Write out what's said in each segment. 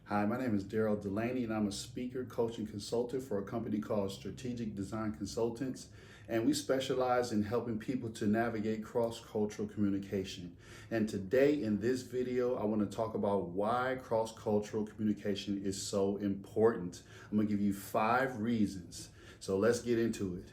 Hi, my name is Daryl Delaney, and I'm a speaker, coach, and consultant for a company called Strategic Design Consultants. And we specialize in helping people to navigate cross-cultural communication. And today in this video, I want to talk about why cross-cultural communication is so important. I'm going to give you 5 reasons. So let's get into it.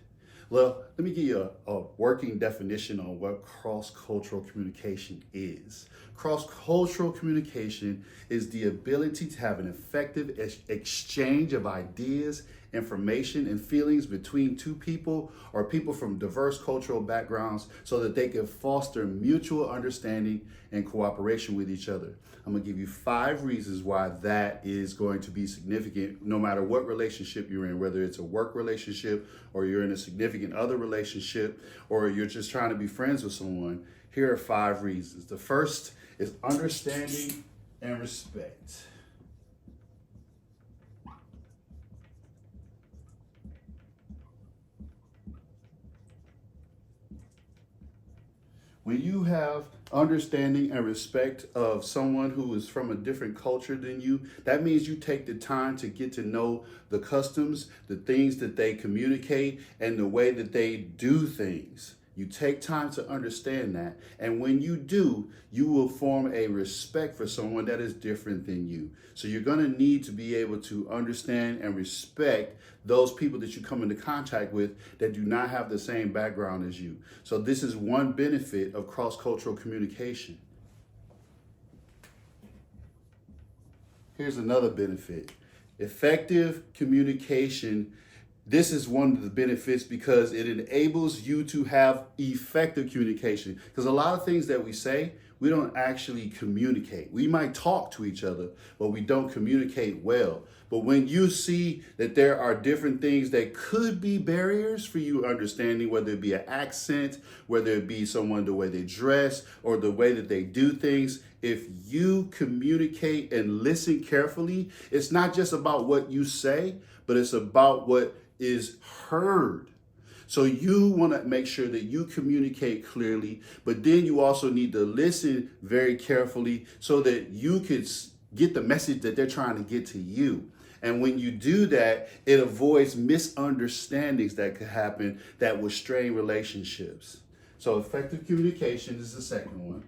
Well, let me give you a working definition on what cross-cultural communication is. Cross-cultural communication is the ability to have an effective exchange of ideas, information, and feelings between two people or people from diverse cultural backgrounds so that they can foster mutual understanding and cooperation with each other. I'm going to give you 5 reasons why that is going to be significant no matter what relationship you're in, whether it's a work relationship or you're in a significant other relationship or you're just trying to be friends with someone. Here are 5 reasons. The first is understanding and respect. When you have understanding and respect of someone who is from a different culture than you, that means you take the time to get to know the customs, the things that they communicate, and the way that they do things. You take time to understand that. And when you do, you will form a respect for someone that is different than you. So you're going to need to be able to understand and respect those people that you come into contact with that do not have the same background as you. So this is one benefit of cross-cultural communication. Here's another benefit. Effective communication. This is one of the benefits because it enables you to have effective communication. Because a lot of things that we say, we don't actually communicate. We might talk to each other, but we don't communicate well. But when you see that there are different things that could be barriers for you understanding, whether it be an accent, whether it be someone, the way they dress, or the way that they do things, if you communicate and listen carefully, it's not just about what you say, but it's about what is heard. So you want to make sure that you communicate clearly, but then you also need to listen very carefully so that you could get the message that they're trying to get to you. And when you do that, it avoids misunderstandings that could happen that will strain relationships. So effective communication is the second one.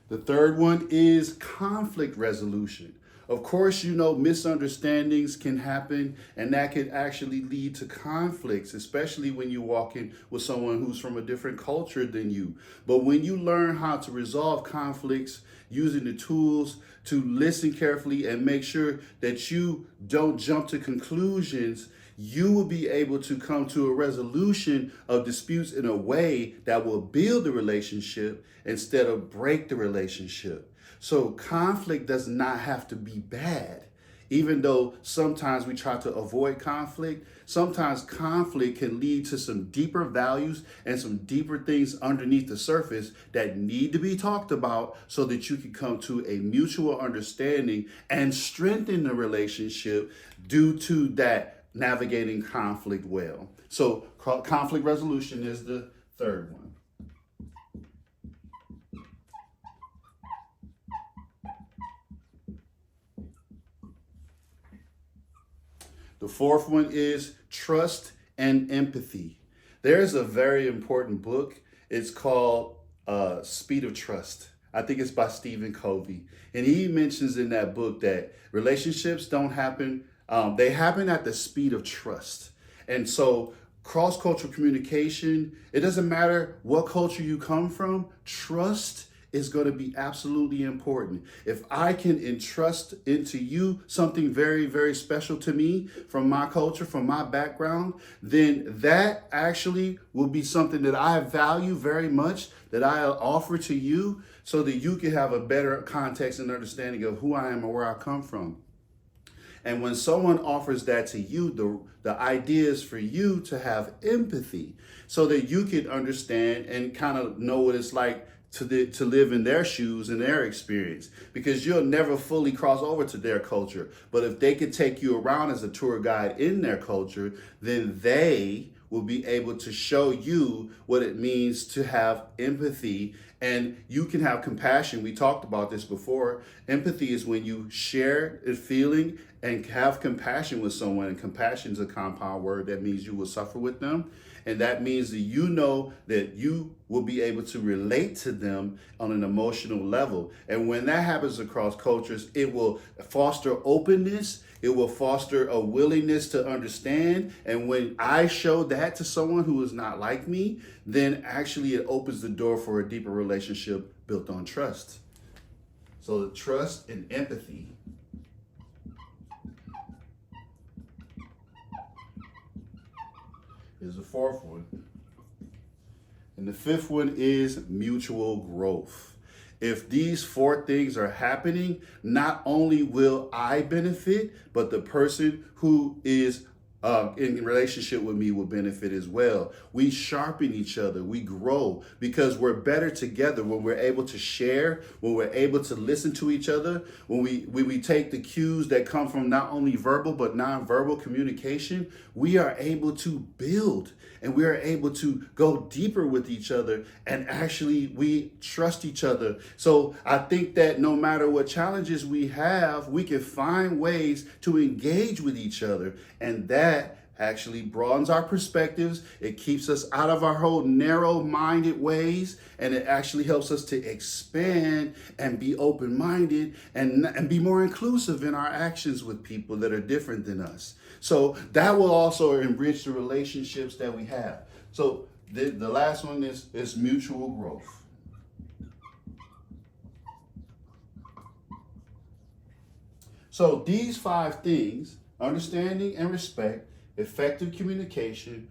The third one is conflict resolution. Of course, you know, misunderstandings can happen and that could actually lead to conflicts, especially when you're walking with someone who's from a different culture than you. But when you learn how to resolve conflicts using the tools to listen carefully and make sure that you don't jump to conclusions, you will be able to come to a resolution of disputes in a way that will build the relationship instead of break the relationship. So conflict does not have to be bad. Even though sometimes we try to avoid conflict, sometimes conflict can lead to some deeper values and some deeper things underneath the surface that need to be talked about so that you can come to a mutual understanding and strengthen the relationship due to that navigating conflict well. So conflict resolution is the third one. The fourth one is trust and empathy. There's a very important book. It's called Speed of Trust. I think it's by Stephen Covey. And he mentions in that book that relationships don't happen, they happen at the speed of trust. And so cross-cultural communication, it doesn't matter what culture you come from, trust is going to be absolutely important. If I can entrust into you something very, very special to me from my culture, from my background, then that actually will be something that I value very much, that I'll offer to you so that you can have a better context and understanding of who I am and where I come from. And when someone offers that to you, the idea is for you to have empathy so that you can understand and kind of know what it's like to live in their shoes and their experience, because you'll never fully cross over to their culture. But if they could take you around as a tour guide in their culture, then they will be able to show you what it means to have empathy, and you can have compassion. We talked about this before. Empathy is when you share a feeling and have compassion with someone, and compassion is a compound word that means you will suffer with them. And that means that you know that you will be able to relate to them on an emotional level. And when that happens across cultures, it will foster openness. It will foster a willingness to understand. And when I show that to someone who is not like me, then actually it opens the door for a deeper relationship built on trust. So the trust and empathy is the fourth one. And the fifth one is mutual growth. If these four things are happening, not only will I benefit, but the person who is in relationship with me will benefit as well. We sharpen each other, we grow, because we're better together when we're able to share, when we're able to listen to each other, when we take the cues that come from not only verbal but nonverbal communication. We are able to build, and we are able to go deeper with each other, and actually we trust each other. So I think that no matter what challenges we have, we can find ways to engage with each other, and that actually broadens our perspectives. It keeps us out of our whole narrow-minded ways, and it actually helps us to expand and be open-minded and be more inclusive in our actions with people that are different than us. So that will also enrich the relationships that we have. So the last one is mutual growth. So these 5 things: understanding and respect, effective communication,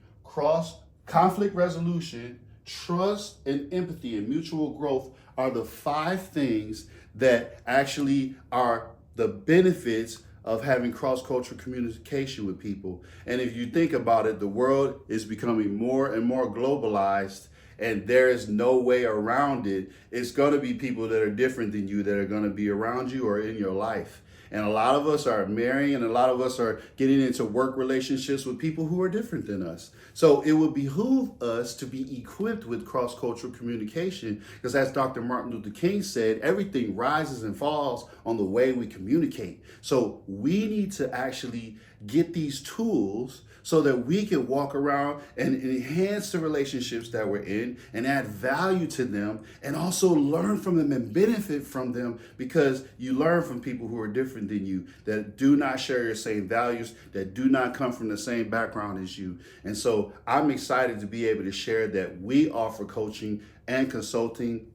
conflict resolution, trust and empathy, and mutual growth are the 5 things that actually are the benefits of having cross-cultural communication with people. And if you think about it, the world is becoming more and more globalized, and there is no way around it. It's going to be people that are different than you that are going to be around you or in your life. And a lot of us are marrying, and a lot of us are getting into work relationships with people who are different than us. So it would behoove us to be equipped with cross-cultural communication, because as Dr. Martin Luther King said, everything rises and falls on the way we communicate. So we need to actually get these tools so that we can walk around and enhance the relationships that we're in and add value to them, and also learn from them and benefit from them, because you learn from people who are different than you, that do not share your same values, that do not come from the same background as you. And so I'm excited to be able to share that we offer coaching and consulting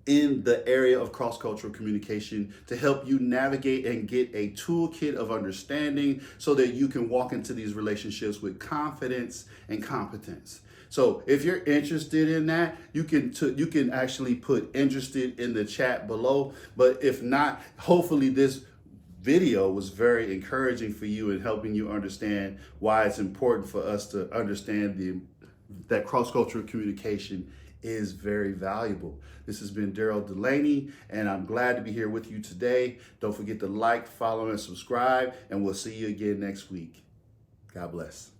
in the area of cross-cultural communication to help you navigate and get a toolkit of understanding so that you can walk into these relationships with confidence and competence. So if you're interested in that, you can actually put interested in the chat below. But if not, hopefully this video was very encouraging for you in helping you understand why it's important for us to understand that cross-cultural communication is very valuable. This has been Daryl Delaney, and I'm glad to be here with you today. Don't forget to like, follow, and subscribe, and we'll see you again next week. God bless.